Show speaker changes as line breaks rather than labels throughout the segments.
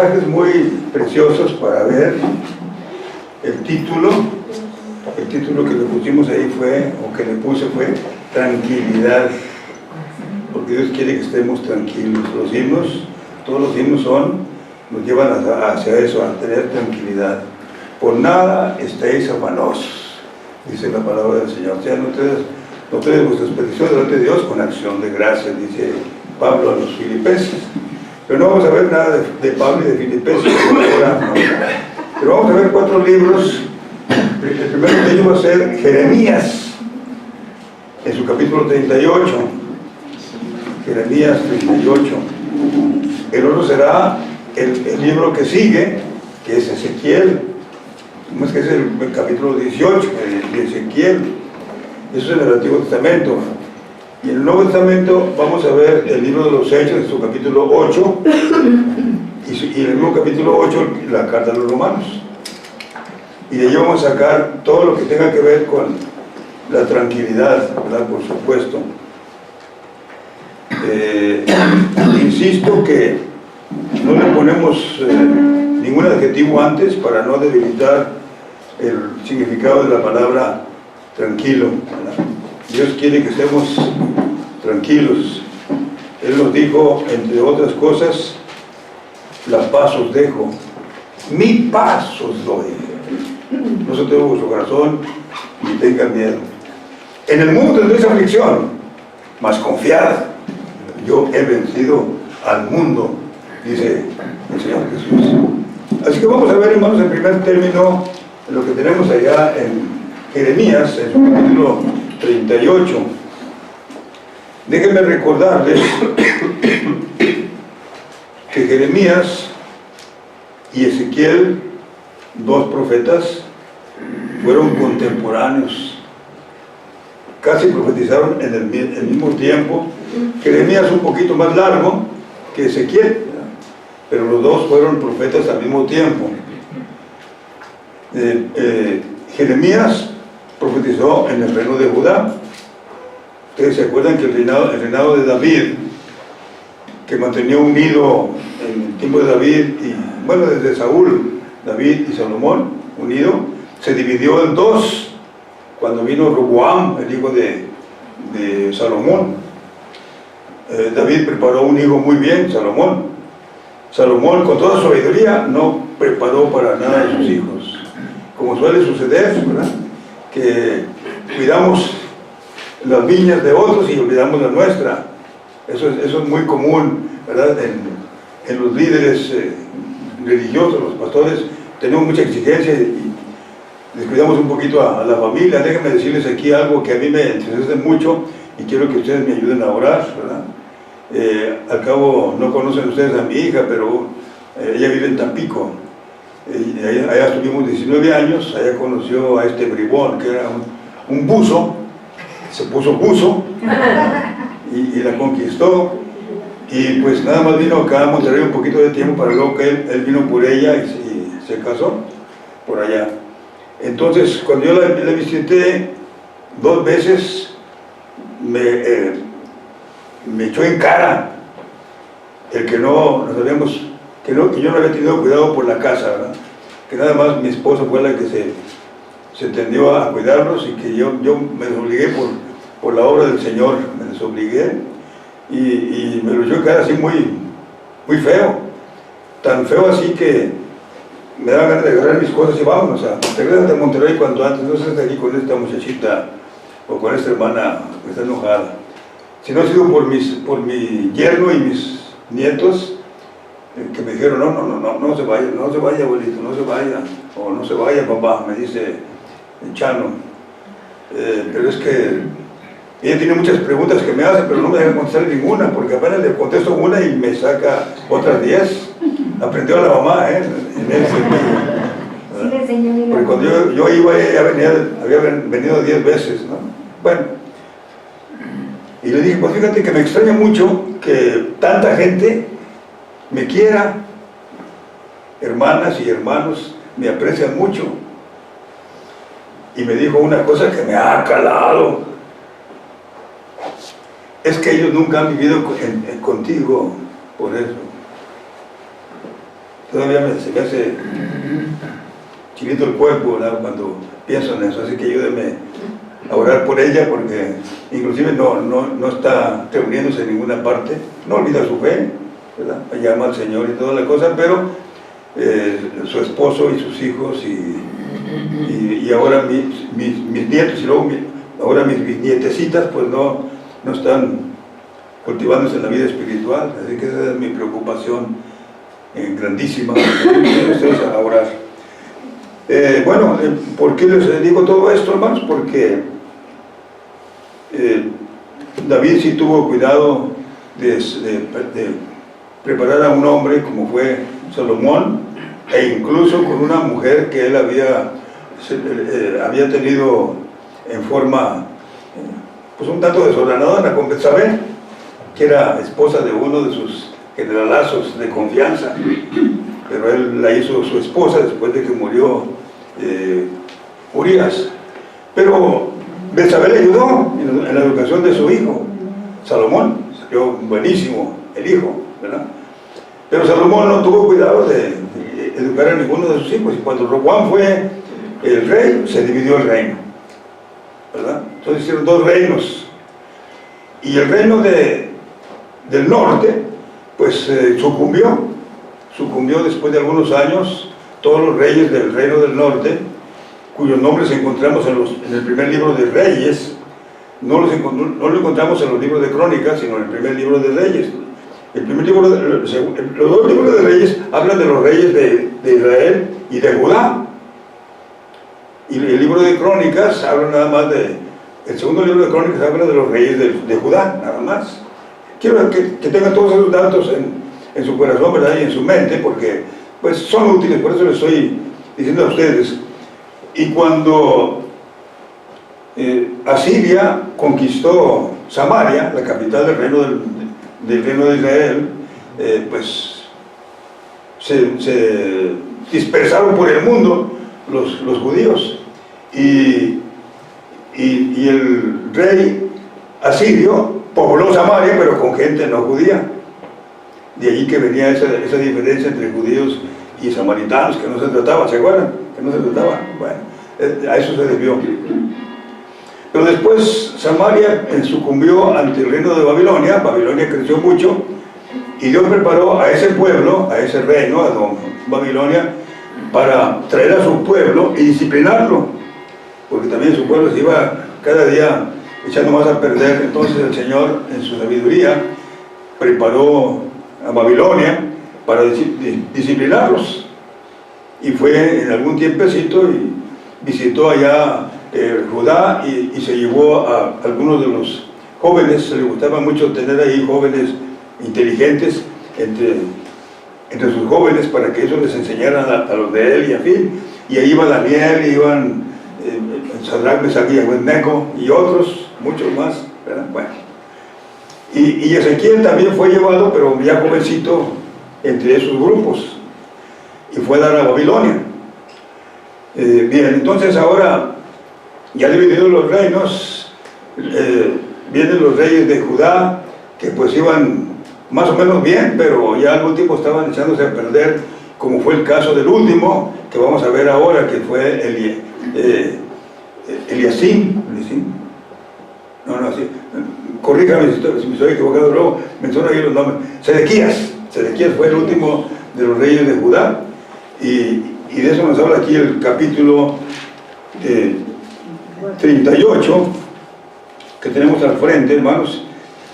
Pasajes muy preciosos para ver. El título que le pusimos ahí fue, o que le puse fue, tranquilidad, porque Dios quiere que estemos tranquilos. Los himnos, todos los himnos nos llevan hacia eso, a tener tranquilidad. Por nada estéis afanosos, dice la palabra del Señor. Sean ustedes vuestras peticiones delante de Dios con acción de gracias, dice Pablo a los filipenses. Pero no vamos a ver nada de Pablo y de Filipenses ahora, no. Pero vamos a ver 4 libros. El primero de ellos va a ser Jeremías, en su capítulo 38. Jeremías 38. El otro será el libro que sigue, que es Ezequiel. ¿Cómo es que es el capítulo 18 de Ezequiel? Eso es en el Antiguo Testamento. Y en el Nuevo Testamento vamos a ver el libro de los Hechos, en su capítulo 8, y en el mismo capítulo 8 la carta a los Romanos. Y de ahí vamos a sacar todo lo que tenga que ver con la tranquilidad, ¿verdad? Por supuesto. Insisto que no le ponemos ningún adjetivo antes para no debilitar el significado de la palabra tranquilo, ¿verdad? Dios quiere que estemos tranquilos. Él nos dijo, entre otras cosas, la paz os dejo, mi paz os doy. No se tenga vuestro corazón ni tengan miedo. En el mundo tendréis aflicción, mas confiad, yo he vencido al mundo, dice el Señor Jesús. Así que vamos a ver, hermanos, en primer término, lo que tenemos allá en Jeremías, en su capítulo 38. Déjenme recordarles que Jeremías y Ezequiel, 2 profetas, fueron contemporáneos, casi profetizaron en el mismo tiempo. Jeremías un poquito más largo que Ezequiel, pero los dos fueron profetas al mismo tiempo. Jeremías profetizó en el reino de Judá. Ustedes se acuerdan que el reinado de David, que mantenía unido en el tiempo de David, y bueno, desde Saúl, David y Salomón, unido, se dividió en 2 cuando vino Roboam, el hijo de Salomón. David preparó un hijo muy bien, Salomón. Salomón, con toda su sabiduría, no preparó para nada a sus hijos. Como suele suceder, ¿verdad? Que cuidamos las viñas de otros y olvidamos la nuestra. Eso es muy común, ¿verdad? En los líderes religiosos, los pastores, tenemos mucha exigencia y descuidamos un poquito a la familia. Déjenme decirles aquí algo que a mí me entristece mucho y quiero que ustedes me ayuden a orar, ¿verdad? Al cabo, no conocen ustedes a mi hija, pero ella vive en Tampico. Allá estuvimos 19 años, allá conoció a este bribón, que era un buzo, se puso buzo y la conquistó, y pues nada más vino acá a Monterrey un poquito de tiempo, para luego que él vino por ella y se casó por allá. Entonces, cuando yo la visité 2 veces, me echó en cara el que no nos habíamos, que yo no había tenido cuidado por la casa, ¿verdad? Que nada más mi esposa fue la que se tendió a cuidarlos, y que yo me desobligué por la obra del Señor, me desobligué, y me lo echó en cara así muy feo, tan feo así que me daba ganas de agarrar mis cosas y vámonos, regrésate a Monterrey cuanto antes, no estés aquí con esta muchachita o con esta hermana que está enojada. Si no ha sido por mi yerno y mis nietos, que me dijeron, no se vaya abuelito, no se vaya, o no se vaya papá, me dice Chano. Pero es que ella tiene muchas preguntas que me hace, pero no me deja contestar ninguna, porque apenas le contesto una y me saca otras 10. Aprendió a la mamá, en ese sentido. Porque cuando yo iba, ella había venido 10 veces, ¿no? Bueno, y le dije, pues fíjate que me extraña mucho que tanta gente me quiera, hermanas y hermanos me aprecian mucho. Y me dijo una cosa que me ha calado: es que ellos nunca han vivido contigo, por eso. todavía se me hace chilito el cuerpo, ¿verdad?, cuando pienso en eso. Así que ayúdenme a orar por ella, porque inclusive no está reuniéndose en ninguna parte, no olvida su fe, ¿verdad?, llama al Señor y toda la cosa, pero su esposo y sus hijos y ahora mis nietos y luego ahora mis bisnietecitas pues no están cultivándose en la vida espiritual, así que esa es mi preocupación grandísima. Ustedes a orar. Bueno, ¿por qué les digo todo esto, hermanos? Porque David sí tuvo cuidado de preparar a un hombre como fue Salomón, e incluso con una mujer que él había tenido en forma pues un tanto desordenada, con Betsabé, que era esposa de uno de sus generalazos de confianza, pero él la hizo su esposa después de que murió Urías. Pero Betsabé le ayudó en la educación de su hijo Salomón, salió buenísimo el hijo, ¿verdad? Pero Salomón no tuvo cuidado de educar a ninguno de sus hijos, y cuando Roboam fue el rey, se dividió el reino, ¿verdad? Entonces hicieron dos reinos, y el reino del norte pues sucumbió después de algunos años. Todos los reyes del reino del norte, cuyos nombres encontramos en el primer libro de Reyes, no lo encontramos en los libros de Crónicas, sino en el primer libro de Reyes. El primer libro los dos libros de Reyes hablan de los reyes de Israel y de Judá, y el libro de Crónicas habla nada más el segundo libro de Crónicas habla de los reyes de Judá, nada más. Quiero que tengan todos esos datos en su corazón, ¿verdad?, y en su mente, porque pues son útiles, por eso les estoy diciendo a ustedes. Y cuando Asiria conquistó Samaria, la capital del reino de Israel, pues se dispersaron por el mundo los judíos, y el rey asirio pobló Samaria, pero con gente no judía. De allí que venía esa diferencia entre judíos y samaritanos, que no se trataba, ¿se acuerdan? Que no se trataba. Bueno, a eso se debió. Pero después Samaria sucumbió ante el reino de Babilonia. Babilonia creció mucho, y Dios preparó a ese pueblo, a ese reino, a Babilonia, para traer a su pueblo y disciplinarlo, porque también su pueblo se iba cada día echando más a perder. Entonces el Señor, en su sabiduría, preparó a Babilonia para disciplinarlos, y fue en algún tiempecito y visitó allá Judá, y se llevó a algunos de los jóvenes. Se le gustaba mucho tener ahí jóvenes inteligentes entre sus jóvenes, para que ellos les enseñaran a los de él, y en fin. Y ahí iba Daniel, y iban Sadrach, Mesach y Abednego, y otros, muchos más, ¿verdad? Bueno, y Ezequiel también fue llevado, pero ya jovencito, entre esos grupos, y fue a dar a Babilonia. Bien, entonces ahora, ya divididos los reinos, vienen los reyes de Judá, que pues iban más o menos bien, pero ya al último estaban echándose a perder, como fue el caso del último, que vamos a ver ahora, que fue Eliasim. Corríjame si me estoy equivocado, luego menciono ahí los nombres. Sedequías fue el último de los reyes de Judá, y de eso nos habla aquí el capítulo 38, que tenemos al frente, hermanos,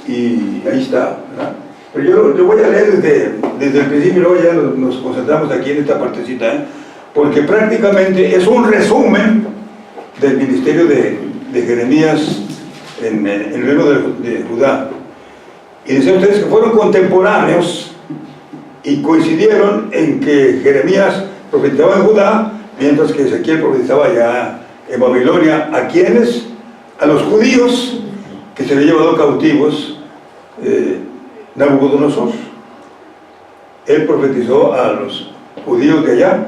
y ahí está, ¿verdad? Pero yo lo voy a leer desde el principio, y luego ya nos concentramos aquí en esta partecita, porque prácticamente es un resumen del ministerio de Jeremías en el reino de Judá. Y dicen ustedes que fueron contemporáneos y coincidieron en que Jeremías profetizaba en Judá, mientras que Ezequiel profetizaba ya en Babilonia. ¿A quiénes? A los judíos que se habían llevado cautivos Nabucodonosor. Él profetizó a los judíos de allá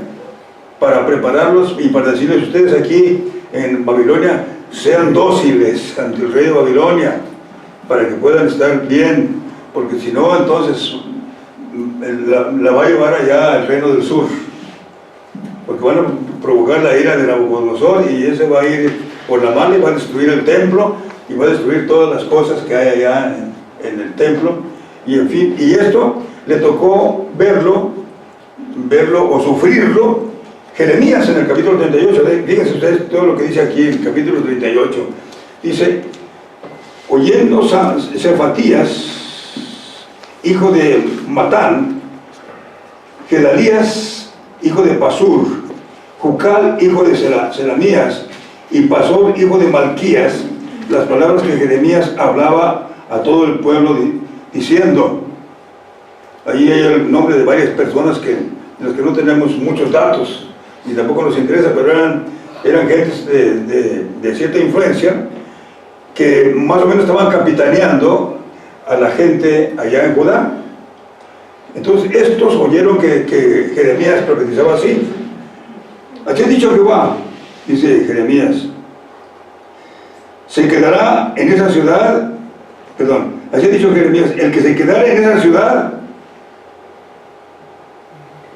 para prepararlos y para decirles: ustedes aquí en Babilonia sean dóciles ante el rey de Babilonia, para que puedan estar bien, porque si no, entonces la va a llevar allá al reino del sur, porque van a provocar la ira de Nabucodonosor, y ese va a ir por la mano y va a destruir el templo y va a destruir todas las cosas que hay allá en el templo, y en fin, y esto le tocó verlo o sufrirlo Jeremías en el capítulo 38. Fíjense ustedes todo lo que dice aquí en el capítulo 38. Dice: oyendo Cefatías, hijo de Matán, Gedalías, hijo de Pasur, Jucal, hijo de Selamías, y Pasor, hijo de Malquías, las palabras que Jeremías hablaba a todo el pueblo, diciendo. Ahí hay el nombre de varias personas de las que no tenemos muchos datos y tampoco nos interesa, pero eran gentes de cierta influencia, que más o menos estaban capitaneando a la gente allá en Judá. Entonces estos oyeron que Jeremías profetizaba así. Así ha dicho Jehová, dice Jeremías, se quedará en esa ciudad, así ha dicho Jeremías, el que se quedara en esa ciudad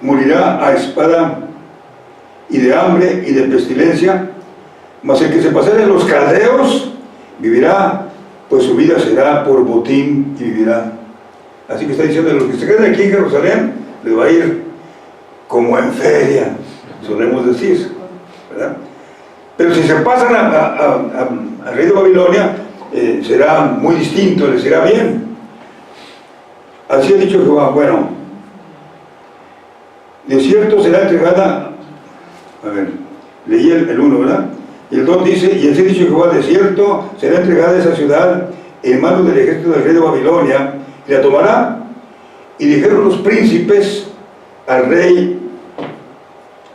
morirá a espada y de hambre y de pestilencia, mas el que se pasare en los caldeos vivirá, pues su vida será por botín y vivirá. Así que está diciendo, los que se queden aquí en Jerusalén les va a ir como en feria, solemos decir, ¿verdad? Pero si se pasan al rey de Babilonia, será muy distinto, les irá bien. Así ha dicho Jehová. Bueno, de cierto será entregada, leí el 1, ¿verdad? Y el 2 dice: y así ha dicho Jehová, de cierto será entregada esa ciudad en manos del ejército del rey de Babilonia, y la tomará. Y dijeron los príncipes al rey: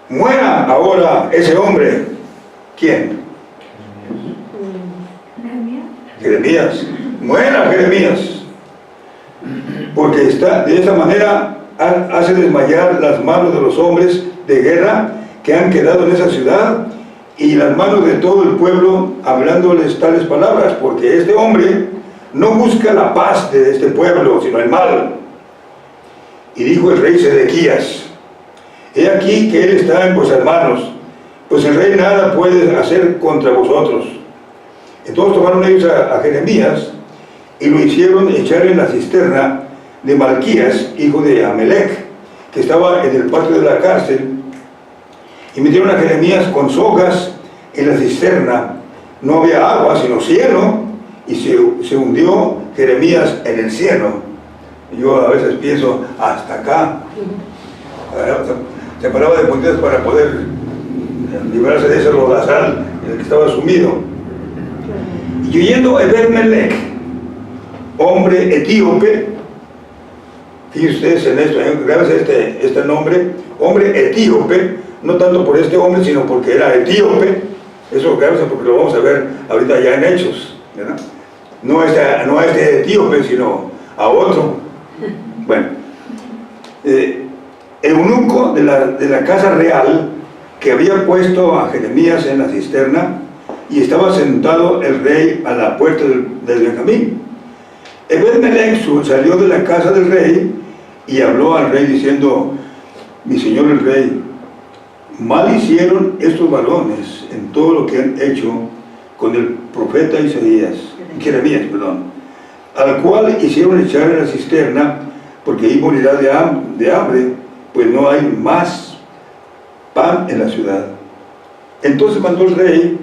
muera ahora ese hombre. ¿Quién? Jeremías. Muera Jeremías, porque de esa manera hace desmayar las manos de los hombres de guerra que han quedado en esa ciudad, y las manos de todo el pueblo, hablándoles tales palabras, porque este hombre no busca la paz de este pueblo, sino el mal. Y dijo el rey Sedequías: he aquí que él está en vuestras manos, pues el rey nada puede hacer contra vosotros. Entonces tomaron ellos a Jeremías y lo hicieron echar en la cisterna de Malquías, hijo de Amelec, que estaba en el patio de la cárcel, y metieron a Jeremías con sogas en la cisterna. No había agua sino cieno, y se hundió Jeremías en el cieno. Yo a veces pienso, hasta acá. Se paraba de puntillas para poder librarse de ese lodazal en el que estaba sumido. Y oyendo Ebed-Melech, hombre etíope, fíjense ustedes en esto, grábense este nombre, hombre etíope, no tanto por este hombre, sino porque era etíope. Eso grábense porque lo vamos a ver ahorita ya en Hechos, ¿verdad? No a este etíope, sino a otro. Bueno, eunuco de la casa real, que había puesto a Jeremías en la cisterna, y estaba sentado el rey a la puerta del Benjamín. Ebed-Melech salió de la casa del rey y habló al rey diciendo: mi señor el rey, mal hicieron estos varones en todo lo que han hecho con el profeta Jeremías, al cual hicieron echar en la cisterna, porque ahí morirá de hambre, pues no hay más pan en la ciudad. Entonces mandó el rey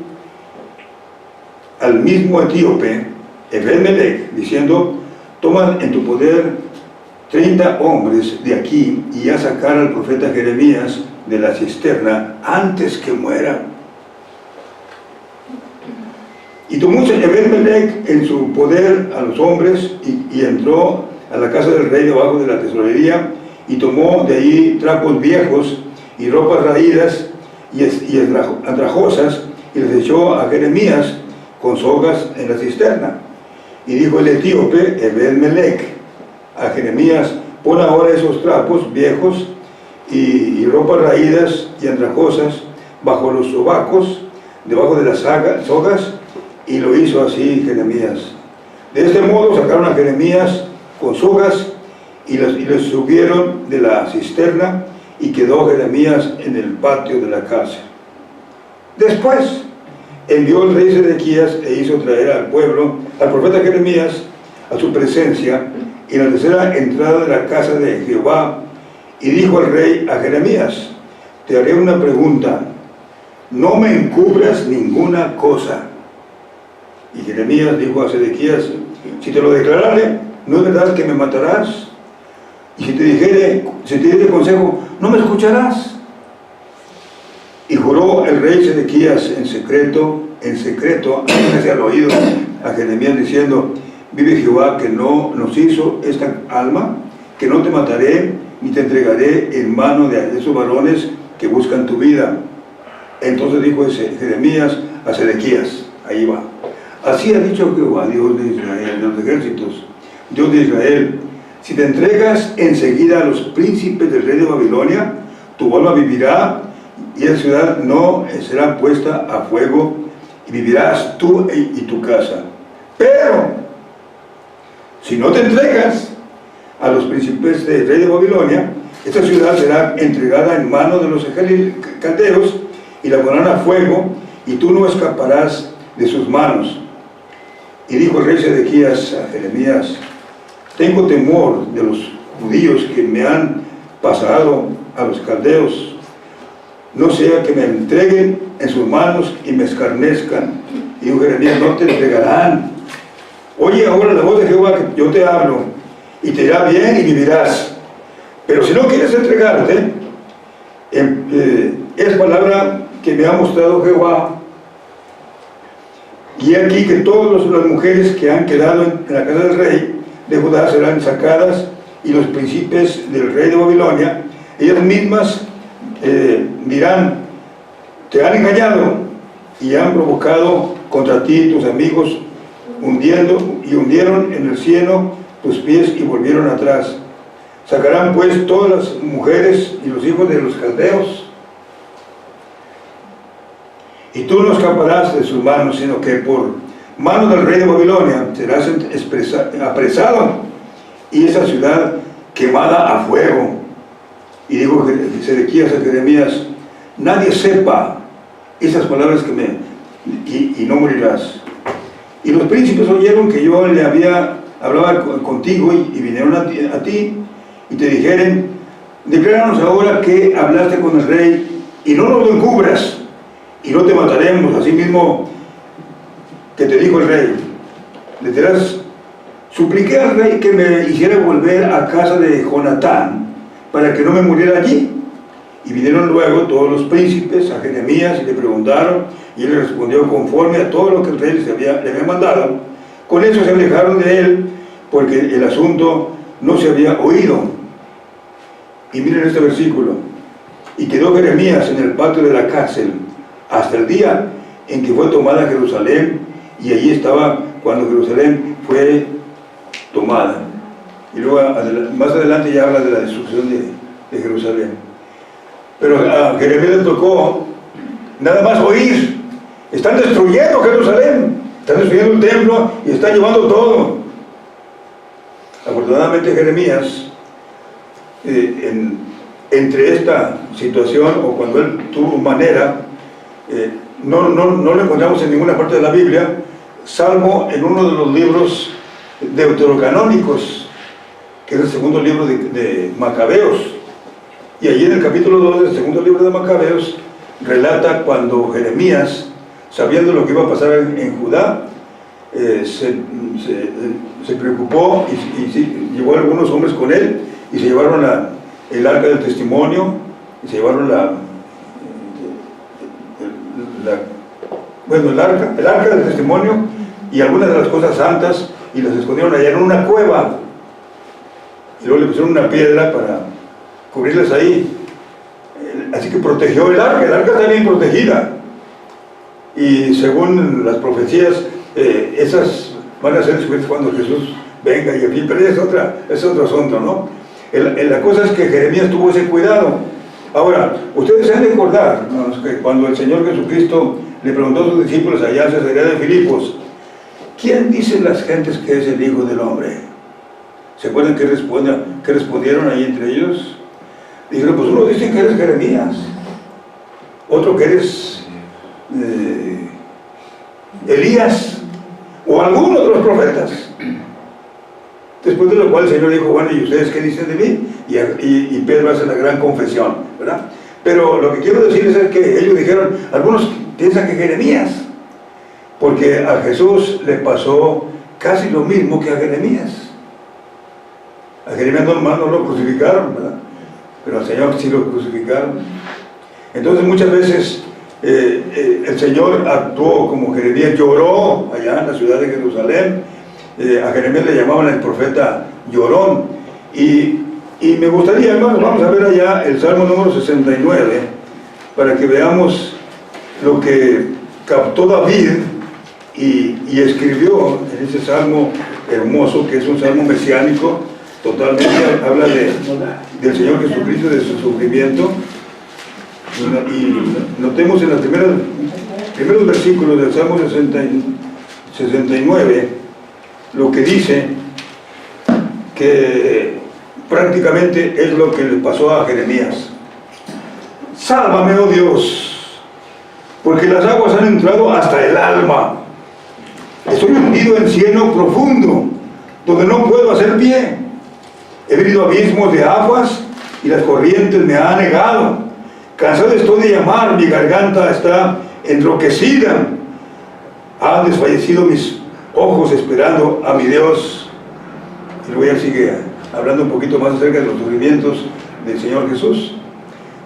al mismo etíope, Ebed-Melech, diciendo: toma en tu poder 30 hombres de aquí y a sacar al profeta Jeremías de la cisterna antes que muera. Y tomó Ebed-Melech en su poder a los hombres y entró a la casa del rey debajo de la tesorería, y tomó de ahí trapos viejos y ropas raídas y andrajosas, y les echó a Jeremías con sogas en la cisterna. Y dijo el etíope Ebed-Melech a Jeremías: pon ahora esos trapos viejos y ropas raídas y andrajosas bajo los sobacos, debajo de las sogas. Y lo hizo así Jeremías. De este modo sacaron a Jeremías con sogas y los subieron de la cisterna, y quedó Jeremías en el patio de la cárcel. Después envió el rey Sedequías e hizo traer al pueblo, al profeta Jeremías, a su presencia, en la tercera entrada de la casa de Jehová, y dijo al rey a Jeremías: te haré una pregunta, no me encubras ninguna cosa. Y Jeremías dijo a Sedequías: si te lo declarare, ¿no es verdad que me matarás? Y si te diere consejo, ¿no me escucharás? Y juró el rey Sedequías en secreto, hacia el oído a Jeremías, diciendo: vive Jehová, que no nos hizo esta alma, que no te mataré, ni te entregaré en mano de esos varones que buscan tu vida. Entonces dijo Jeremías a Sedequías, ahí va: así ha dicho Jehová, Dios de Israel, de los ejércitos, Dios de Israel, si te entregas enseguida a los príncipes del rey de Babilonia, tu alma vivirá, y la ciudad no será puesta a fuego, y vivirás tú y tu casa. Pero si no te entregas a los príncipes del rey de Babilonia, esta ciudad será entregada en manos de los caldeos, y la pondrán a fuego, y tú no escaparás de sus manos. Y dijo el rey Sedequías a Jeremías: tengo temor de los judíos que me han pasado a los caldeos, no sea que me entreguen en sus manos y me escarnezcan. Y dijo Jeremías: no te entregarán. Oye ahora la voz de Jehová, que yo te hablo, y te irá bien y vivirás. Pero si no quieres entregarte, es palabra que me ha mostrado Jehová. Y aquí que todas las mujeres que han quedado en la casa del rey de Judá serán sacadas, y los príncipes del rey de Babilonia, ellas mismas dirán: te han engañado y han provocado contra ti tus amigos, hundieron en el cieno tus pies y volvieron atrás. Sacarán pues todas las mujeres y los hijos de los caldeos, y tú no escaparás de sus manos, sino que por mano del rey de Babilonia serás apresado, y esa ciudad quemada a fuego. Y dijo Sedequías a Jeremías: nadie sepa esas palabras y no morirás. Y los príncipes oyeron que yo le hablaba contigo, y vinieron a ti, y te dijeren: decláranos ahora que hablaste con el rey, y no nos lo encubras, y no te mataremos. Así mismo que te dijo el rey, le dirás: supliqué al rey que me hiciera volver a casa de Jonatán, para que no me muriera allí. Y vinieron luego todos los príncipes a Jeremías y le preguntaron, y él les respondió conforme a todo lo que el rey le había mandado. Con eso se alejaron de él, porque el asunto no se había oído. Y miren este versículo: y quedó Jeremías en el patio de la cárcel hasta el día en que fue tomada Jerusalén, y allí estaba cuando Jerusalén fue tomada. Y luego más adelante ya habla de la destrucción de Jerusalén. Pero a Jeremías le tocó nada más oír: están destruyendo Jerusalén, están destruyendo el templo y están llevando todo. Afortunadamente Jeremías, entre esta situación, o cuando él tuvo manera, no lo encontramos en ninguna parte de la Biblia, salvo en uno de los libros deuterocanónicos, que es el segundo libro de Macabeos. Y allí en el capítulo 2 del segundo libro de Macabeos relata cuando Jeremías, sabiendo lo que iba a pasar en Judá, se preocupó y llevó a algunos hombres con él, y se llevaron el arca del testimonio, y se llevaron el arca del testimonio y algunas de las cosas santas, y las escondieron allá en una cueva, y luego le pusieron una piedra para cubrirlas ahí. Así que protegió el arca está bien protegida, y según las profecías, esas van a ser descubiertas cuando Jesús venga, y en fin, pero es otro asunto, ¿no? La cosa es que Jeremías tuvo ese cuidado. Ahora, ustedes se han de acordar, ¿no?, que cuando el Señor Jesucristo le preguntó a sus discípulos allá en Cesarea de Filipos: ¿quién dicen las gentes que es el Hijo del Hombre? ¿Se acuerdan qué respondieron ahí entre ellos? Dijeron, pues uno dice que eres Jeremías, otro que eres Elías, o alguno de los profetas. Después de lo cual el Señor dijo, bueno, ¿y ustedes qué dicen de mí? Y Pedro hace la gran confesión, ¿verdad? Pero lo que quiero decirles es que ellos dijeron, algunos piensan que Jeremías, porque a Jesús le pasó casi lo mismo que a Jeremías. A Jeremías no lo crucificaron, ¿verdad? Pero al Señor sí lo crucificaron. Entonces muchas veces el Señor actuó como Jeremías, lloró allá en la ciudad de Jerusalén. A Jeremías le llamaban el profeta llorón. Y me gustaría, hermanos, vamos a ver allá el Salmo número 69, para que veamos lo que captó David y escribió en ese salmo hermoso, que es un salmo mesiánico, totalmente habla del Señor Jesucristo, de su sufrimiento. Y notemos en los primeros versículos del Salmo 69 lo que dice, que prácticamente es lo que le pasó a Jeremías. Sálvame, oh Dios, porque las aguas han entrado hasta el alma. Estoy hundido en cieno profundo, donde no puedo hacer pie. He venido a abismos de aguas y las corrientes me han anegado. Cansado estoy de llamar, mi garganta está enroquecida. Han desfallecido mis ojos esperando a mi Dios. Y luego ya sigue hablando un poquito más acerca de los sufrimientos del Señor Jesús.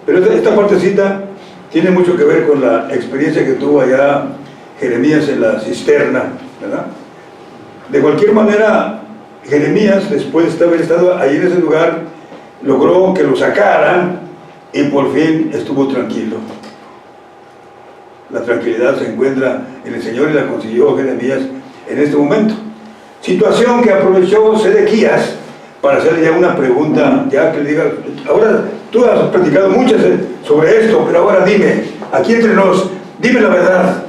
Pero esta partecita tiene mucho que ver con la experiencia que tuvo allá Jeremías en la cisterna, ¿verdad? De cualquier manera, Jeremías, después de haber estado ahí en ese lugar, logró que lo sacaran y por fin estuvo tranquilo. La tranquilidad se encuentra en el Señor y la consiguió Jeremías en este momento. Situación que aprovechó Sedequías para hacerle ya una pregunta, ya que le diga, ahora tú has platicado muchas sobre esto, pero ahora dime, aquí entre nos, dime la verdad.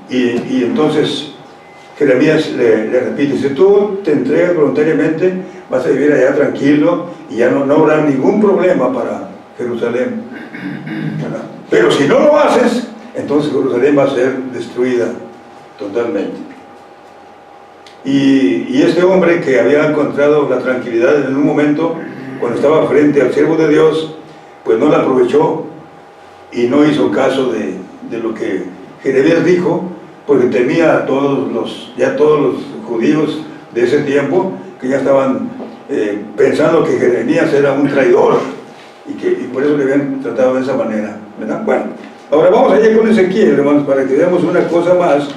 Y entonces Jeremías le repite, si tú te entregas voluntariamente, vas a vivir allá tranquilo y ya no habrá ningún problema para Jerusalén, ¿verdad? Pero si no lo haces, entonces Jerusalén va a ser destruida totalmente. Y este hombre que había encontrado la tranquilidad en un momento, cuando estaba frente al siervo de Dios, pues no la aprovechó y no hizo caso de lo que Jeremías dijo, porque temía a todos los judíos de ese tiempo, que ya estaban pensando que Jeremías era un traidor, y por eso le habían tratado de esa manera, ¿verdad? Bueno, ahora vamos allá con Ezequiel, hermanos, para que veamos una cosa más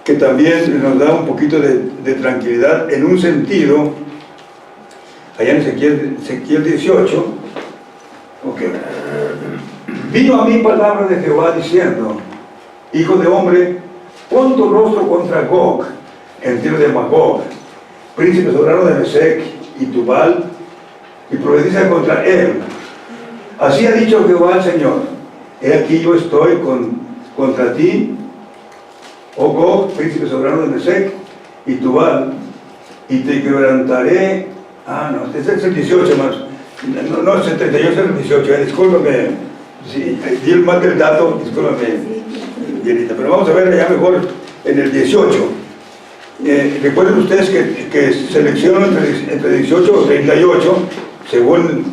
que también nos da un poquito de tranquilidad en un sentido. Allá en Ezequiel 18, okay. Vino a mí palabra de Jehová diciendo, hijo de hombre, pon tu rostro contra Gog, en tierra de Magog, príncipe soberano de Mesec y Tubal, y profetiza contra él. Así ha dicho Jehová el Señor, he aquí yo estoy contra ti, oh Gog, príncipe soberano de Mesec y Tubal, y te quebrantaré. Este es el 18, hermanos. No, es el 38, es el 18, discúlpame, sí, di el mal del dato, discúlpame, Yenita, pero vamos a ver ya mejor en el 18. Recuerden ustedes que selecciono entre 18 o 38, según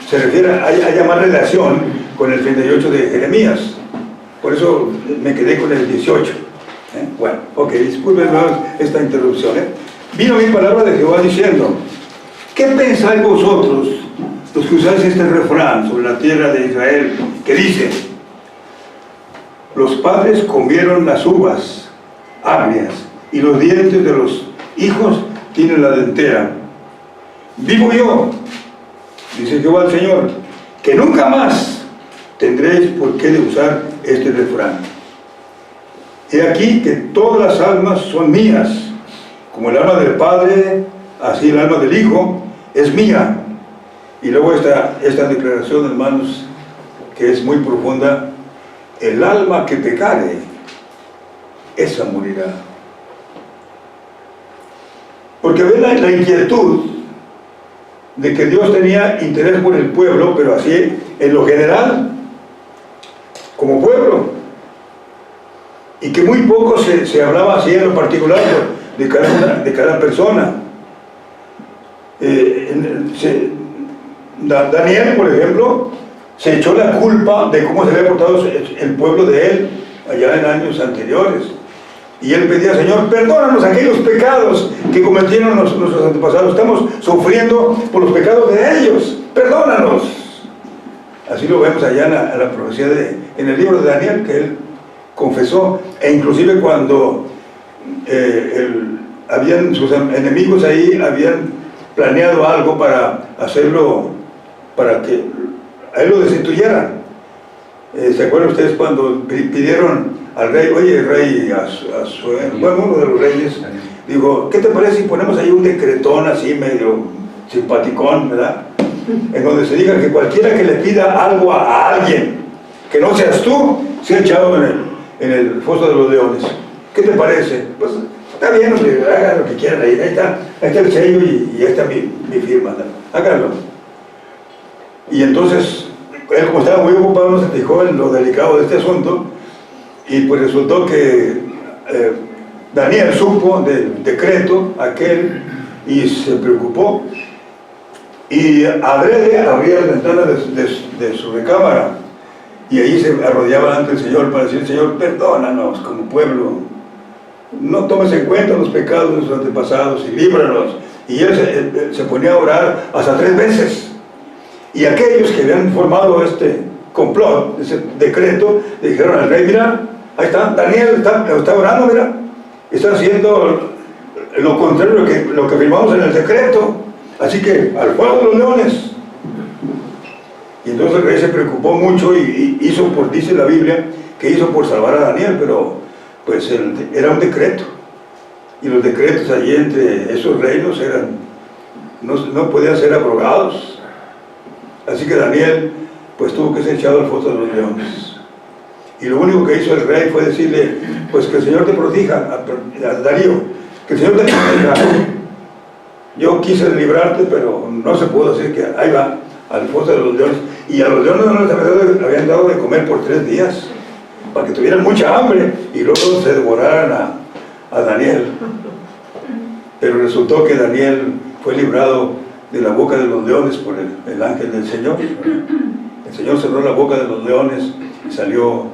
se refiere, haya más relación con el 38 de Jeremías. Por eso me quedé con el 18. Bueno, ok, disculpen esta interrupción. Vino mi palabra de Jehová diciendo, ¿qué pensáis vosotros, los que usáis este refrán sobre la tierra de Israel, que dice, los padres comieron las uvas agrias, y los dientes de los hijos tienen la dentera? Digo yo, dice Jehová el Señor, que nunca más tendréis por qué de usar este refrán. He aquí que todas las almas son mías, como el alma del Padre, así el alma del Hijo es mía. Y luego esta declaración, hermanos, que es muy profunda, el alma que pecare, esa morirá. Porque ve la inquietud de que Dios tenía interés por el pueblo, pero así en lo general, como pueblo, y que muy poco se hablaba así en lo particular de cada persona. Daniel, por ejemplo, se echó la culpa de cómo se había portado el pueblo de él allá en años anteriores. Y él pedía: Señor, perdónanos aquellos pecados que cometieron nuestros antepasados. Estamos sufriendo por los pecados de ellos. Perdónanos. Así lo vemos allá en la profecía en el libro de Daniel, que él confesó. E inclusive cuando sus enemigos ahí habían planeado algo para hacerlo, para que a él lo destituyeran. ¿Se acuerdan ustedes cuando pidieron al rey: oye, rey, bueno, uno de los reyes dijo: ¿qué te parece si ponemos ahí un decretón así medio simpaticón, ¿verdad? En donde se diga que cualquiera que le pida algo a alguien que no seas tú, sea echado en el foso de los leones. ¿Qué te parece? Pues está bien, hagan lo que quieran ahí. Ahí está el sello y ahí está mi firma, ¿no? Háganlo. Y entonces él, como estaba muy ocupado, no se fijó en lo delicado de este asunto, y pues resultó que Daniel supo del decreto aquel y se preocupó, y adrede abría las ventanas de su recámara, y ahí se arrodillaba ante el Señor para decir: Señor, perdónanos como pueblo, no tomes en cuenta los pecados de nuestros antepasados y líbranos. Y él se ponía a orar hasta 3 veces. Y aquellos que habían formado este complot, ese decreto, le dijeron al rey: mira, ahí está, Daniel está orando, mira, está haciendo lo contrario de lo que firmamos en el decreto, así que al fuego de los leones. Y entonces el rey se preocupó mucho y hizo dice la Biblia, que hizo por salvar a Daniel, pero pues era un decreto, y los decretos allí entre esos reinos no podían ser abrogados. Así que Daniel pues tuvo que ser echado al foso de los leones. Y lo único que hizo el rey fue decirle: pues que el Señor te protija, a Darío, que el Señor te proteja. Yo quise librarte, pero no se pudo, así que ahí va, al foso de los leones. Y a los leones no les habían dado de comer por 3 días, para que tuvieran mucha hambre y luego se devoraran a Daniel. Pero resultó que Daniel fue librado de la boca de los leones por el ángel del Señor. El Señor cerró la boca de los leones y salió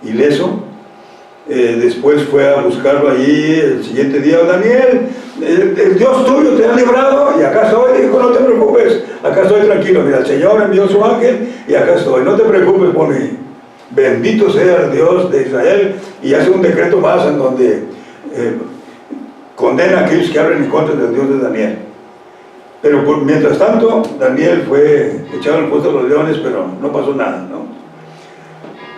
ileso. Después fue a buscarlo allí el siguiente día: Daniel, el Dios tuyo te ha librado, y acá estoy. Dijo: no te preocupes, acá estoy tranquilo, mira, el Señor envió su ángel y acá estoy, no te preocupes por mí. Bendito sea el Dios de Israel. Y hace un decreto más en donde condena a aquellos que hablan en contra del Dios de Daniel. Pero mientras tanto, Daniel fue echado al foso de los leones, pero no pasó nada, ¿no?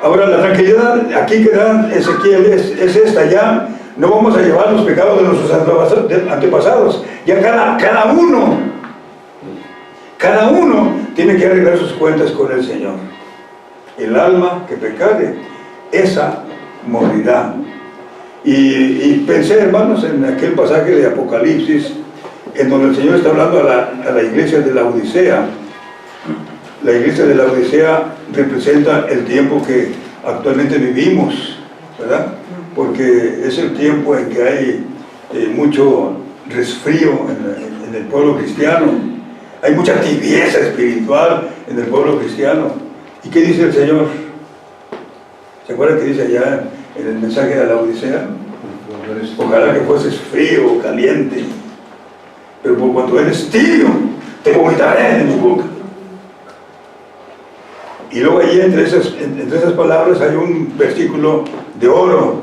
Ahora, la tranquilidad aquí que da Ezequiel es esta: ya no vamos a llevar los pecados de nuestros antepasados, ya cada uno tiene que arreglar sus cuentas con el Señor. El alma que pecare, esa morirá. Y pensé, hermanos, en aquel pasaje de Apocalipsis, en donde el Señor está hablando a la iglesia de la Odisea. La iglesia de la Odisea representa el tiempo que actualmente vivimos, ¿verdad? Porque es el tiempo en que hay mucho resfrío en el pueblo cristiano. Hay mucha tibieza espiritual en el pueblo cristiano. ¿Y qué dice el Señor? ¿Se acuerdan que dice allá en el mensaje de la Odisea? Ojalá que fueses frío o caliente, pero por cuanto eres tibio, te vomitaré de mi boca. Y luego allí entre esas palabras hay un versículo de oro,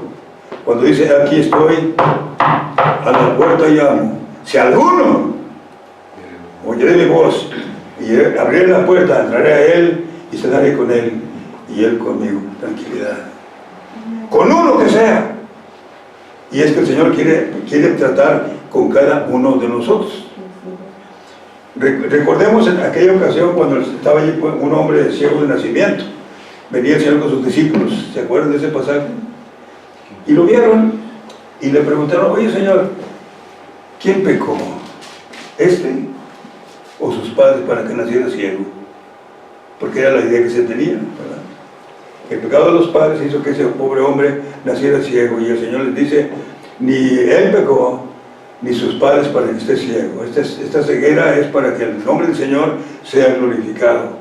cuando dice: aquí estoy a la puerta y llamo. Si alguno oyere mi voz y abriré la puerta, entraré a él y cenaré con él y él conmigo. Tranquilidad. Con uno que sea. Y es que el Señor quiere tratar con cada uno de nosotros. Recordemos en aquella ocasión cuando estaba allí un hombre ciego de nacimiento. Venía el Señor con sus discípulos. ¿Se acuerdan de ese pasaje? Y lo vieron y le preguntaron: oye, Señor, ¿quién pecó? o sus padres para que naciera ciego? Porque era la idea que se tenía, ¿verdad? El pecado de los padres hizo que ese pobre hombre naciera ciego, y el Señor les dice, ni él pecó, ni sus padres para que esté ciego. Esta ceguera es para que el nombre del Señor sea glorificado.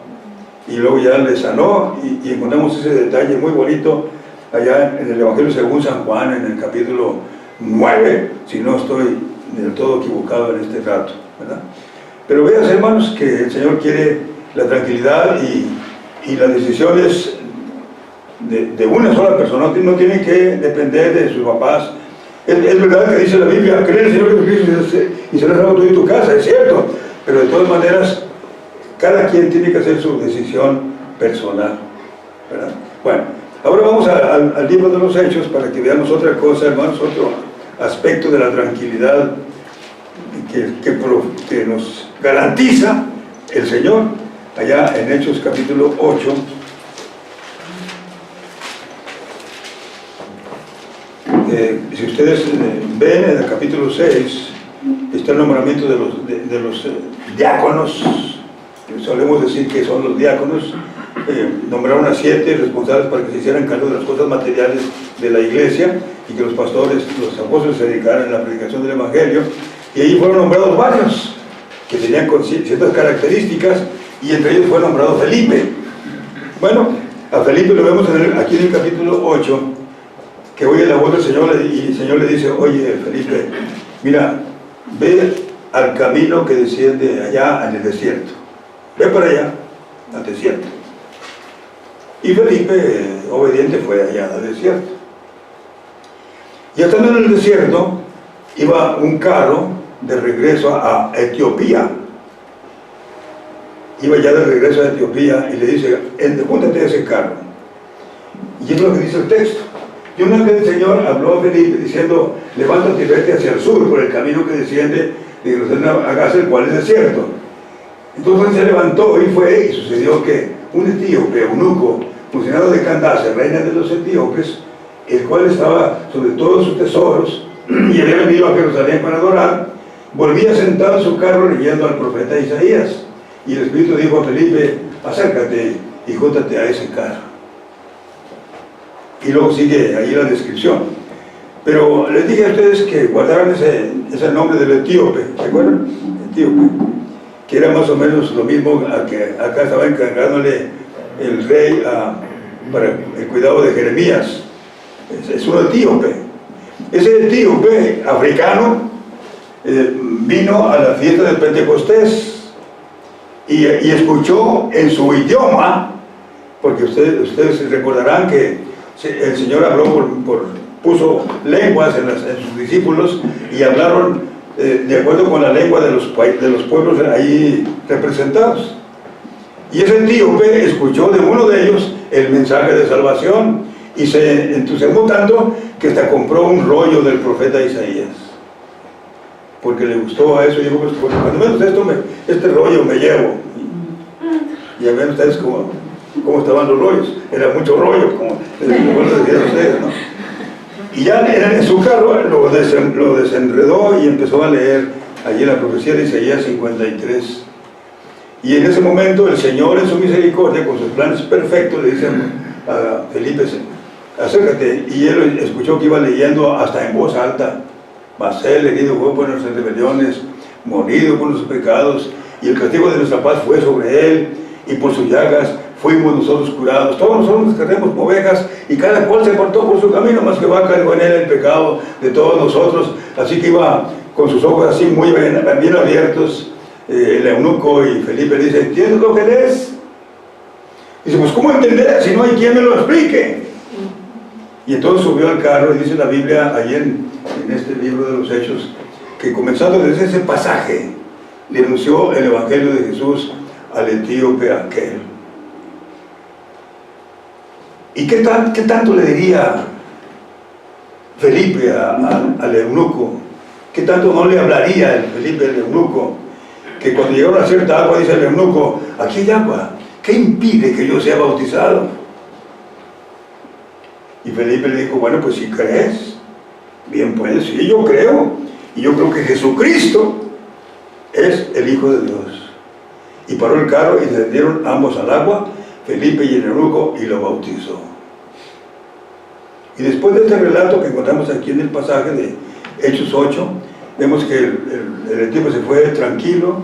Y luego ya le sanó, y encontramos ese detalle muy bonito allá en el Evangelio según San Juan, en el capítulo 9, si no estoy del todo equivocado en este rato, ¿verdad? Pero veas, hermanos, que el Señor quiere la tranquilidad, y las decisiones de una sola persona no tienen que depender de sus papás. Es verdad que dice la Biblia, cree en el Señor Jesucristo y serás salvo tú y tu casa, es cierto, pero de todas maneras cada quien tiene que hacer su decisión personal, ¿verdad? Bueno, ahora vamos al libro de los Hechos para que veamos otra cosa, hermanos, otro aspecto de la tranquilidad que nos garantiza el Señor, allá en Hechos capítulo 8. Si ustedes ven en el capítulo 6, está el nombramiento de los diáconos, solemos decir que son los diáconos. Nombraron a 7 responsables para que se hicieran cargo de las cosas materiales de la iglesia, y que los pastores, los apóstoles, se dedicaran a la predicación del Evangelio, y ahí fueron nombrados varios que tenían ciertas características, y entre ellos fue nombrado Felipe. Bueno, a Felipe lo vemos aquí en el capítulo 8, que oye la voz del Señor, y el Señor le dice, oye Felipe, mira, ve al camino que desciende allá en el desierto, ve para allá, al desierto. Y Felipe, obediente, fue allá al desierto. Y estando en el desierto, iba un carro de regreso a Etiopía. Iba ya de regreso a Etiopía, y le dice, júntate a ese carro. Y es lo que dice el texto. Y una vez el Señor habló a Felipe diciendo, levántate y vete hacia el sur, por el camino que desciende de Jerusalén a Gaza, el cual es desierto. Entonces se levantó y fue, y sucedió que un etíope, eunuco, funcionario de Candace, reina de los etíopes, el cual estaba sobre todos sus tesoros, y había venido a Jerusalén para adorar, volvía sentado en su carro leyendo al profeta Isaías. Y el Espíritu dijo a Felipe, acércate y júntate a ese carro. Y luego sigue ahí la descripción. Pero les dije a ustedes que guardaran ese nombre del etíope, ¿se acuerdan? Etíope, que era más o menos lo mismo a que acá estaba encargándole el rey para el cuidado de Jeremías. Es un etíope. Ese etíope africano vino a la fiesta del Pentecostés y escuchó en su idioma, porque ustedes recordarán que el Señor habló puso lenguas en sus discípulos, y hablaron de acuerdo con la lengua de los pueblos ahí representados. Y ese etíope escuchó de uno de ellos el mensaje de salvación, y se entusiasmó tanto que hasta compró un rollo del profeta Isaías, porque le gustó a eso, y dijo, pues cuando menos este rollo me llevo. Y a ver ustedes cómo estaban los rollos, era mucho rollo, como les decían ustedes, ¿no? Y ya en su carro lo desenredó y empezó a leer allí la profecía de Isaías 53. Y en ese momento el Señor, en su misericordia, con sus planes perfectos, le dice a Felipe, acércate. Y él escuchó que iba leyendo hasta en voz alta, mas él herido fue por nuestras rebeliones, morido por nuestros pecados, y el castigo de nuestra paz fue sobre él, y por sus llagas fuimos nosotros curados. Todos nosotros nos cargamos como ovejas, y cada cual se apartó por su camino, más que va cargó en él el pecado de todos nosotros. Así que iba con sus ojos así muy bien abiertos, el eunuco, y Felipe le dice, ¿entiendes lo que lees? Dice, pues ¿cómo entender si no hay quien me lo explique? Y entonces subió al carro, y dice la Biblia ahí en este libro de los Hechos, que comenzando desde ese pasaje, le anunció el Evangelio de Jesús al etíope aquel. ¿Y qué tanto le diría Felipe al eunuco? ¿Qué tanto no le hablaría el Felipe al eunuco? Que cuando llegaron a cierta agua, dice el eunuco, aquí hay agua, ¿qué impide que yo sea bautizado? Y Felipe le dijo, bueno, pues si crees, bien pues, sí, yo creo, y yo creo que Jesucristo es el Hijo de Dios. Y paró el carro y descendieron ambos al agua, Felipe y el eunuco, y lo bautizó. Y después de este relato que encontramos aquí en el pasaje de Hechos 8, vemos que el tipo se fue tranquilo,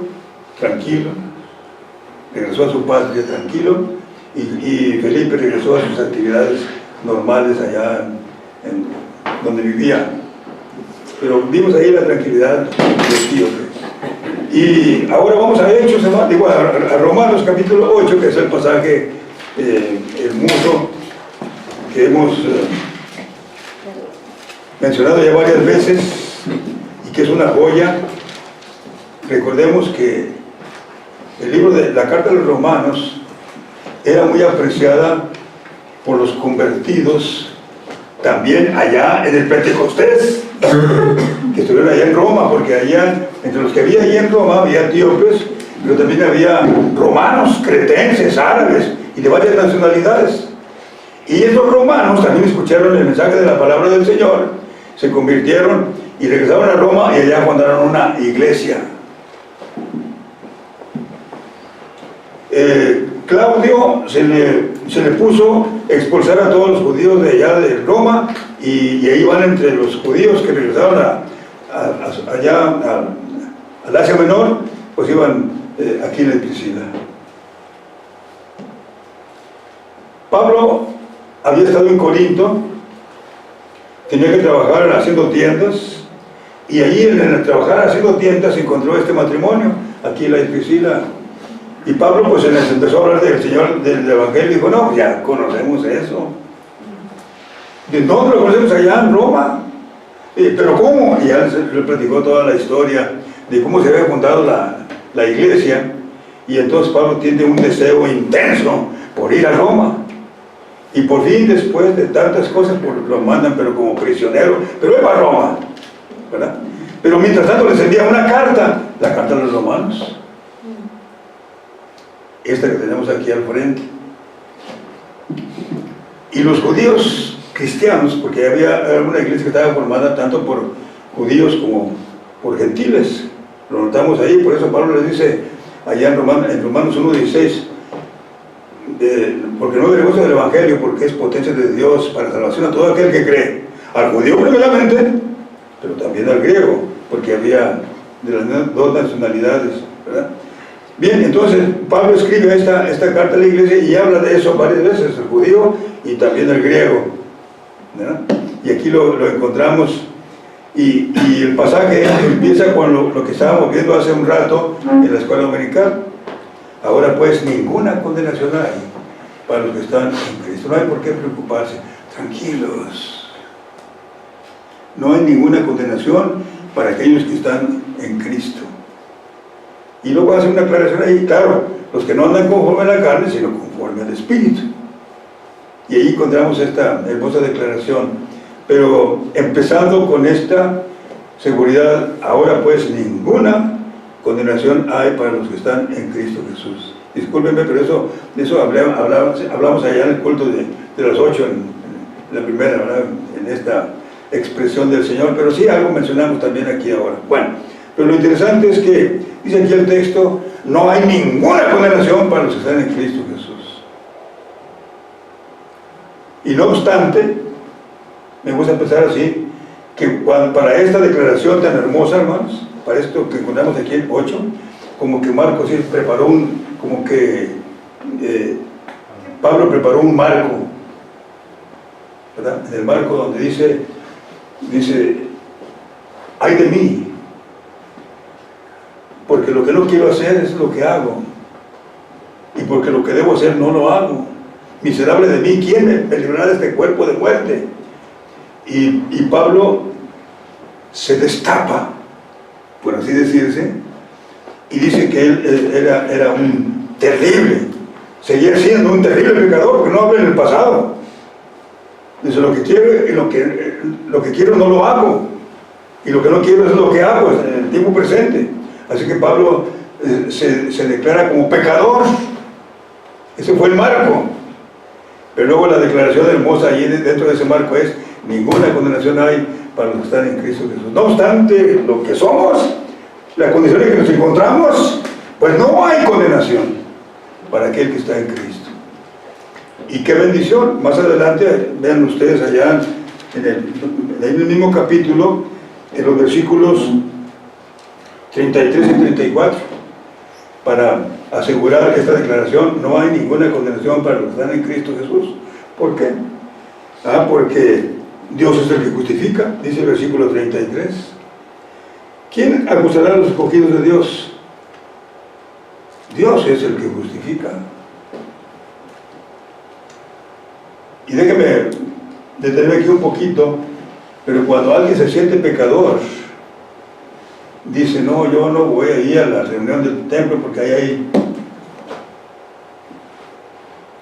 regresó a su patria tranquilo, y Felipe regresó a sus actividades normales allá en donde vivía. Pero vimos ahí la tranquilidad de Etíope. Y ahora vamos a Hechos, a Romanos capítulo 8, que es el pasaje hermoso que hemos mencionado ya varias veces y que es una joya. Recordemos que el libro de la carta de los Romanos era muy apreciada por los convertidos también allá en el Pentecostés, que estuvieron allá en Roma, porque allá, entre los que había allá en Roma, había etíopes, pero también había romanos, cretenses, árabes y de varias nacionalidades. Y estos romanos también escucharon el mensaje de la palabra del Señor, se convirtieron y regresaron a Roma, y allá fundaron una iglesia. Claudio se le puso expulsar a todos los judíos de allá de Roma, y ahí van entre los judíos que regresaron allá al Asia Menor, pues iban Aquila y Priscila. Pablo había estado en Corinto, tenía que trabajar haciendo tiendas, y allí en el trabajar haciendo tiendas encontró este matrimonio, Aquila y Priscila. Y Pablo pues les empezó a hablar del Señor, del Evangelio, y dijo, no, ya conocemos eso. ¿De dónde lo conocemos? Allá en Roma. ¿Pero cómo? Y ya le platicó toda la historia de cómo se había fundado la iglesia, y entonces Pablo tiene un deseo intenso por ir a Roma. Y por fin, después de tantas cosas, lo mandan, pero como prisionero, pero él va a Roma, ¿verdad? Pero mientras tanto les envía una carta, la carta de los romanos, esta que tenemos aquí al frente. Y los judíos cristianos, porque había una iglesia que estaba formada tanto por judíos como por gentiles, lo notamos ahí, por eso Pablo les dice allá en Romanos 1:16, porque no veremos del Evangelio, porque es potencia de Dios para salvación a todo aquel que cree, al judío primeramente, pero también al griego, porque había de las dos nacionalidades, ¿verdad? Bien, entonces Pablo escribe esta carta a la iglesia y habla de eso varias veces, el judío y también el griego, ¿verdad? Y aquí lo encontramos, y el pasaje empieza con lo que estábamos viendo hace un rato en la escuela dominical. Ahora pues ninguna condenación hay para los que están en Cristo, no hay por qué preocuparse, tranquilos, no hay ninguna condenación para aquellos que están en Cristo. Y luego hace una aclaración ahí, claro, los que no andan conforme a la carne, sino conforme al Espíritu. Y ahí encontramos esta hermosa declaración. Pero empezando con esta seguridad, ahora pues ninguna condenación hay para los que están en Cristo Jesús. Discúlpenme, pero eso hablamos allá en el culto de las 8, en la primera, ¿verdad? En esta expresión del Señor, pero sí algo mencionamos también aquí ahora. Bueno, pero lo interesante es que dice aquí el texto, no hay ninguna condenación para los que están en Cristo Jesús. Y no obstante, me gusta empezar así, que para esta declaración tan hermosa, hermanos, para esto que encontramos aquí en 8, como que Marcos sí preparó Pablo preparó un marco, ¿verdad? En el marco donde dice, ay de mí, porque lo que no quiero hacer es lo que hago, y porque lo que debo hacer no lo hago. Miserable de mí, ¿quién me librará de este cuerpo de muerte? Y Pablo se destapa, por así decirse, y dice que él era un terrible, seguía siendo un terrible pecador, porque no habla en el pasado. Dice, lo que quiero y lo que quiero no lo hago, y lo que no quiero es lo que hago en el tiempo presente. Así que Pablo se declara como pecador. Ese fue el marco. Pero luego la declaración hermosa allí dentro de ese marco es, ninguna condenación hay para los que están en Cristo Jesús. No obstante, lo que somos, la condición en que nos encontramos, pues no hay condenación para aquel que está en Cristo. Y qué bendición. Más adelante, vean ustedes allá en el mismo capítulo, en los versículos 33 y 34, para asegurar esta declaración: no hay ninguna condenación para los que están en Cristo Jesús. ¿Por qué? Porque Dios es el que justifica, dice el versículo 33. ¿Quién acusará a los escogidos de Dios? Dios es el que justifica. Y déjeme detenerme aquí un poquito, pero cuando alguien se siente pecador, dice: no, yo no voy a ir a la reunión del templo porque ahí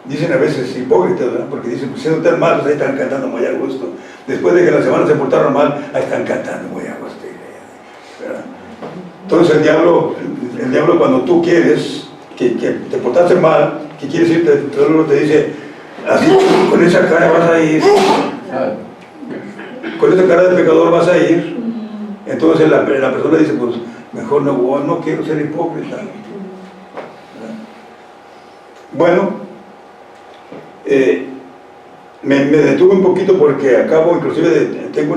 dicen a veces hipócritas, ¿verdad? Porque dicen: pues siendo tan malos, ahí están cantando muy a gusto. Después de que la semana se portaron mal, ahí están cantando muy a gusto, ¿verdad? Entonces el diablo cuando tú quieres que te portaste mal, que quieres irte, te dice: así, con esa cara vas a ir, con esa cara de pecador vas a ir. Entonces la persona dice: pues mejor no quiero ser hipócrita. Bueno, me detuve un poquito porque acabo, inclusive tengo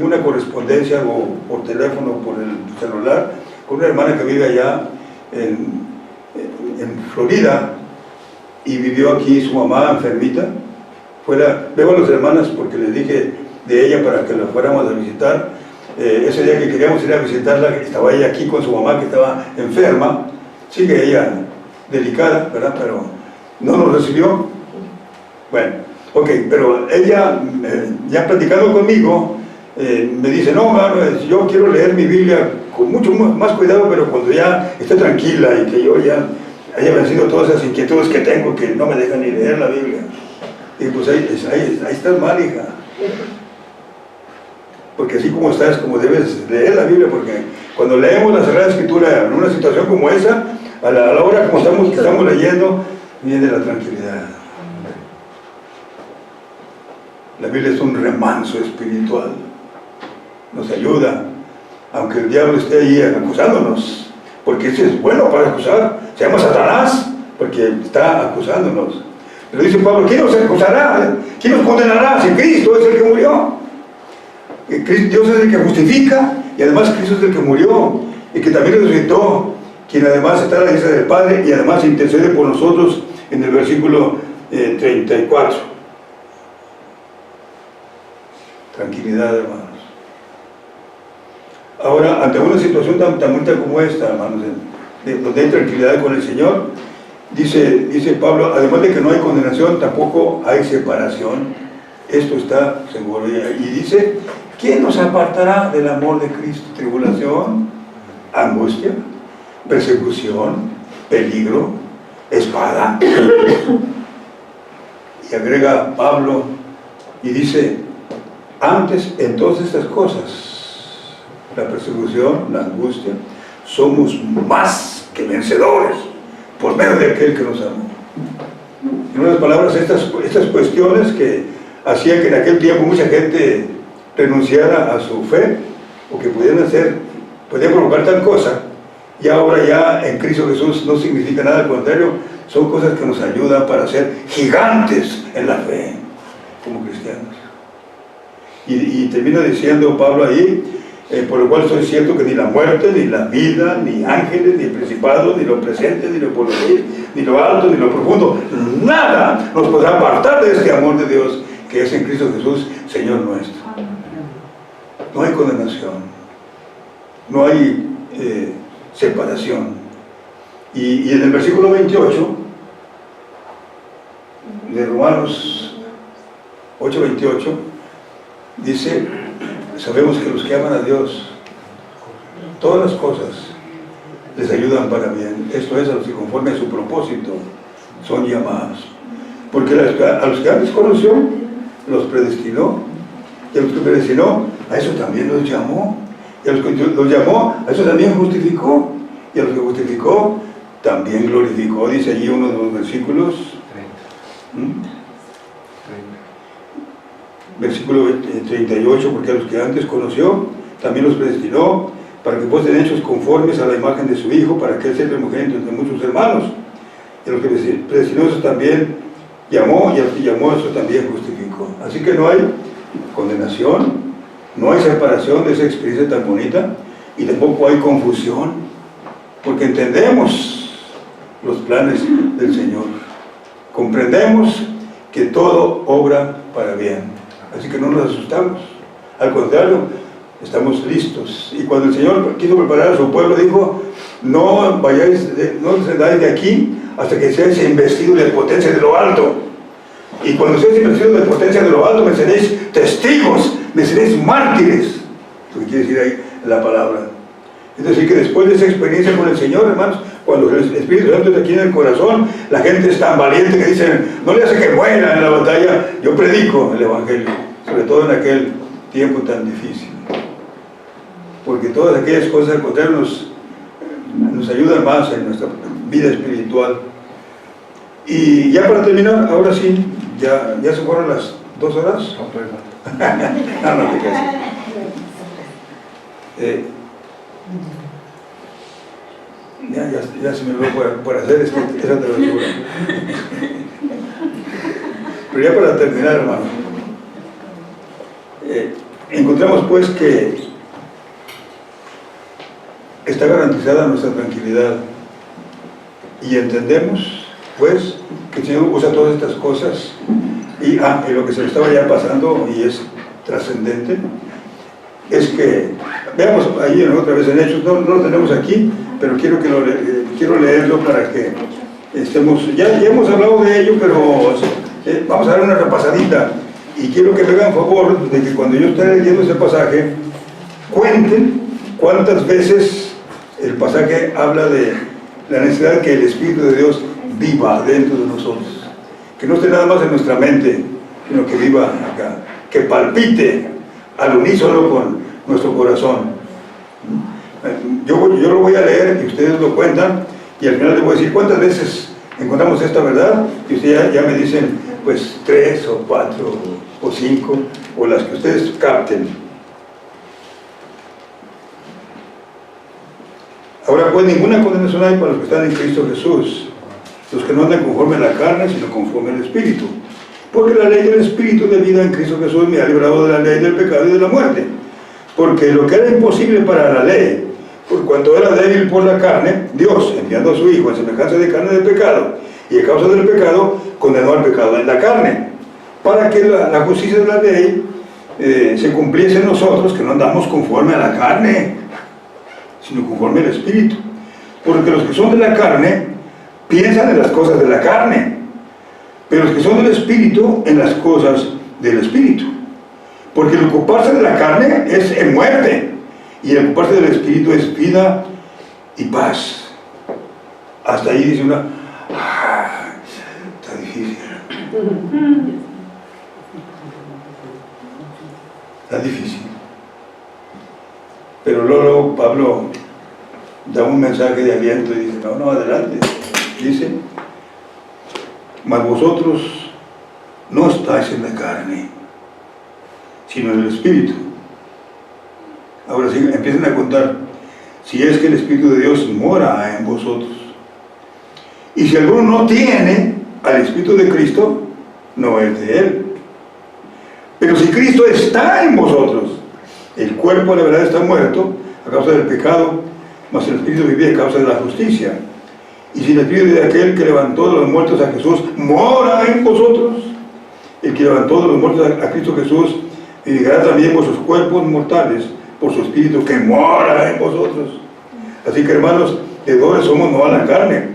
una correspondencia por teléfono, por el celular, con una hermana que vive allá en Florida, y vivió aquí su mamá enfermita. Veo a las hermanas porque les dije de ella para que la fuéramos a visitar. Ese día que queríamos ir a visitarla, estaba ella aquí con su mamá que estaba enferma. Sigue ella delicada, ¿verdad? Pero no nos recibió. Bueno, ok, pero ella, ya platicando conmigo, me dice: no, hermano, yo quiero leer mi Biblia con mucho más cuidado, pero cuando ya esté tranquila y que yo ya haya vencido todas esas inquietudes que tengo, que no me dejan ni leer la Biblia. Y pues ahí estás mal, hija. Porque así como estás, como debes leer la Biblia, porque cuando leemos la Sagrada Escritura en una situación como esa, a la hora como estamos leyendo, viene la tranquilidad. La Biblia es un remanso espiritual, nos ayuda, aunque el diablo esté ahí acusándonos, porque ese es bueno para acusar. Se llama Satanás porque está acusándonos. Pero dice Pablo: ¿quién nos acusará? ¿Quién nos condenará? Si Cristo es el que murió. Dios es el que justifica, y además Cristo es el que murió y que también resucitó, quien además está a la diestra del Padre y además intercede por nosotros, en el versículo 34. Tranquilidad, hermanos. Ahora, ante una situación tan bonita como esta, hermanos, donde hay tranquilidad con el Señor, dice Pablo: además de que no hay condenación, tampoco hay separación. Esto está seguro. Y dice: ¿quién nos apartará del amor de Cristo? Tribulación, angustia, persecución, peligro, espada. Y agrega Pablo y dice: antes, en todas estas cosas, la persecución, la angustia, somos más que vencedores por medio de aquel que nos amó. En otras palabras, estas cuestiones que hacían que en aquel tiempo mucha gente renunciara a su fe, o que podían provocar tal cosa, y ahora ya en Cristo Jesús no significa nada, al contrario, son cosas que nos ayudan para ser gigantes en la fe como cristianos. Y termina diciendo Pablo ahí: por lo cual estoy cierto que ni la muerte, ni la vida, ni ángeles, ni principados, ni lo presente, ni lo porvenir, ni lo alto, ni lo profundo, nada nos podrá apartar de este amor de Dios que es en Cristo Jesús, Señor nuestro. No hay condenación, no hay separación. Y en el versículo 28 de Romanos 8:28 dice: sabemos que los que aman a Dios, todas las cosas les ayudan para bien. Esto es, a los que conforme a su propósito son llamados. Porque a los que antes conoció, los predestinó. Y a los que predestinó, a eso también los llamó. Y a los que los llamó, a eso también justificó. Y a los que justificó, también glorificó. Dice allí uno de los versículos. Versículo 38, porque a los que antes conoció, también los predestinó para que fuesen hechos conformes a la imagen de su Hijo, para que Él sea el primogénito entre muchos hermanos. Y a los que predestinó, eso también llamó, y al que llamó, eso también justificó. Así que no hay condenación, no hay separación de esa experiencia tan bonita, y tampoco hay confusión, porque entendemos los planes del Señor. Comprendemos que todo obra para bien. Así que no nos asustamos. Al contrario, estamos listos. Y cuando el Señor quiso preparar a su pueblo, dijo: no salgáis de aquí hasta que seáis investidos de potencia de lo alto. Y cuando seáis investidos de potencia de lo alto, me seréis testigos, me seréis mártires. Lo que quiere decir ahí la palabra. Es decir, que después de esa experiencia con el Señor, hermanos, cuando el Espíritu Santo está aquí en el corazón, la gente es tan valiente que dicen: no le hace que muera en la batalla. Yo predico el Evangelio, sobre todo en aquel tiempo tan difícil. Porque todas aquellas cosas al contrario nos ayudan más en nuestra vida espiritual. Y ya para terminar, ahora sí, ya se fueron las 2 horas. No te creas. Ya se me olvidó por hacer esa travesura. Pero ya para terminar, hermano, encontramos pues que está garantizada nuestra tranquilidad, y entendemos pues que el Señor usa todas estas cosas, y lo que se nos estaba ya pasando y es trascendente es que veamos ahí otra vez en Hechos. No lo tenemos aquí, pero quiero leerlo para que estemos, ya hemos hablado de ello, pero vamos a dar una repasadita, y quiero que me hagan favor de que cuando yo esté leyendo ese pasaje cuenten cuántas veces el pasaje habla de la necesidad de que el Espíritu de Dios viva dentro de nosotros, que no esté nada más en nuestra mente, sino que viva acá, que palpite al unísono con nuestro corazón. Yo lo voy a leer y ustedes lo cuentan, y al final les voy a decir cuántas veces encontramos esta verdad, y ustedes ya me dicen pues 3 o 4 o 5, o las que ustedes capten. Ahora pues ninguna condenación hay para los que están en Cristo Jesús, los que no andan conforme a la carne, sino conforme al Espíritu. Porque la ley del Espíritu de vida en Cristo Jesús me ha librado de la ley del pecado y de la muerte. Porque lo que era imposible para la ley, por cuanto era débil por la carne, Dios, enviando a su Hijo en semejanza de carne de pecado, y a causa del pecado, condenó al pecado en la carne, para que la justicia de la ley se cumpliese en nosotros, que no andamos conforme a la carne, sino conforme al Espíritu. Porque los que son de la carne piensan en las cosas de la carne, pero los que son del Espíritu en las cosas del Espíritu. Porque el ocuparse de la carne es en muerte, y el ocuparse del Espíritu es vida y paz. Hasta ahí dice una: está difícil. Está difícil. Pero luego Pablo da un mensaje de aliento y dice: no, adelante. Dice: mas vosotros no estáis en la carne, sino en el Espíritu. Ahora sí, empiecen a contar: si es que el Espíritu de Dios mora en vosotros. Y si alguno no tiene al Espíritu de Cristo, no es de Él. Pero si Cristo está en vosotros, el cuerpo de la verdad está muerto a causa del pecado, mas el Espíritu vive a causa de la justicia. Y si el Espíritu de aquel que levantó de los muertos a Jesús mora en vosotros, el que levantó de los muertos a Cristo Jesús vivificará también vuestros cuerpos mortales por su Espíritu que mora en vosotros. Así que, hermanos, deudores somos no a la carne,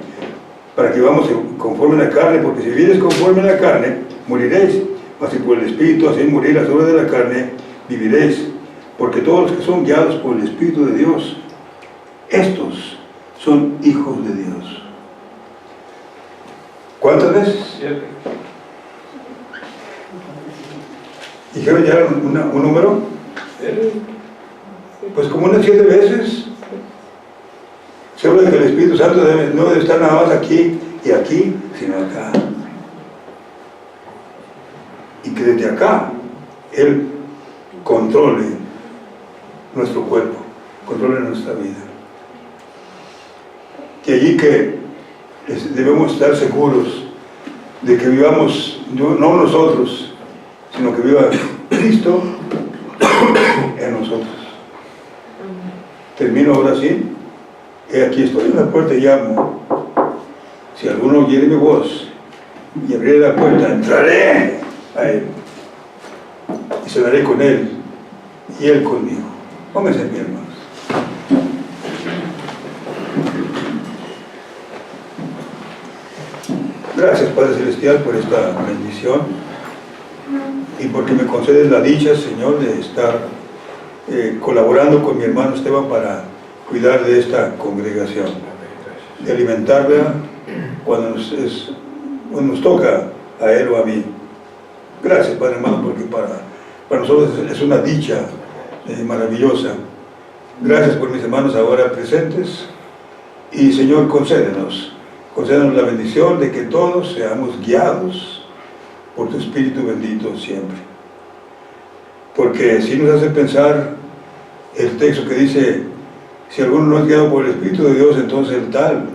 para que vamos conforme a la carne, porque si vivieres conforme a la carne, moriréis. Mas si por el Espíritu hacéis morir las obras de la carne, viviréis. Porque todos los que son guiados por el Espíritu de Dios, estos son hijos de Dios. ¿Cuántas veces?
7.
¿Dijeron ya un número? Pues como unas 7 veces. Se habla de que el Espíritu Santo no debe estar nada más aquí y aquí, sino acá. Y que desde acá Él controle nuestro cuerpo. controle nuestra vida. Que allí que debemos estar seguros de que vivamos, no nosotros, sino que viva Cristo en nosotros. Termino ahora sí. Aquí estoy en la puerta y llamo. Si alguno oyere mi voz y abriré la puerta, entraré a él y cenaré con él y él conmigo. Pónganse en pie, hermanos. Gracias, Padre Celestial, por esta bendición y porque me concedes la dicha, Señor, de estar colaborando con mi hermano Esteban para cuidar de esta congregación, de alimentarla cuando nos toca a él o a mí. Gracias, Padre hermano, porque para nosotros es una dicha maravillosa. Gracias por mis hermanos ahora presentes y, Señor, concédenos la bendición de que todos seamos guiados por tu Espíritu bendito siempre. Porque si nos hace pensar el texto que dice: si alguno no es guiado por el Espíritu de Dios, entonces el tal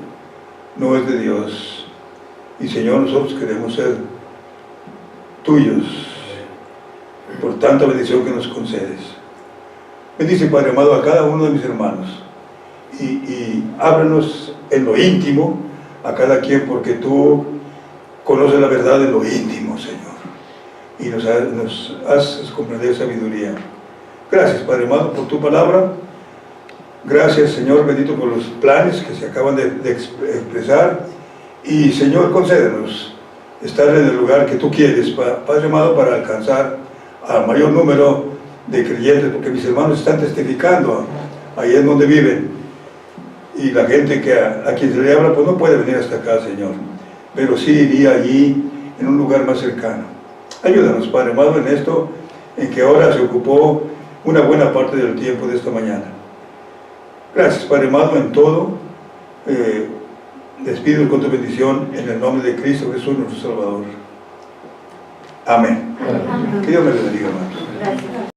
no es de Dios. Y, Señor, nosotros queremos ser tuyos por tanta bendición que nos concedes. Bendice, Padre amado, a cada uno de mis hermanos y ábranos en lo íntimo a cada quien, porque tú conoces la verdad en lo íntimo, Señor, y nos haces comprender sabiduría. Gracias, Padre amado, por tu palabra. Gracias, Señor bendito, por los planes que se acaban de expresar. Y, Señor, concédenos estar en el lugar que tú quieres, Padre amado, para alcanzar a mayor número de creyentes, porque mis hermanos están testificando ahí en donde viven. Y la gente a quien se le habla, pues no puede venir hasta acá, Señor. Pero sí iría allí, en un lugar más cercano. Ayúdanos, Padre amado, en esto, en que ahora se ocupó una buena parte del tiempo de esta mañana. Gracias, Padre amado, en todo. Despido con tu bendición en el nombre de Cristo Jesús, nuestro Salvador. Amén. Que Dios me bendiga, hermanos.
Gracias.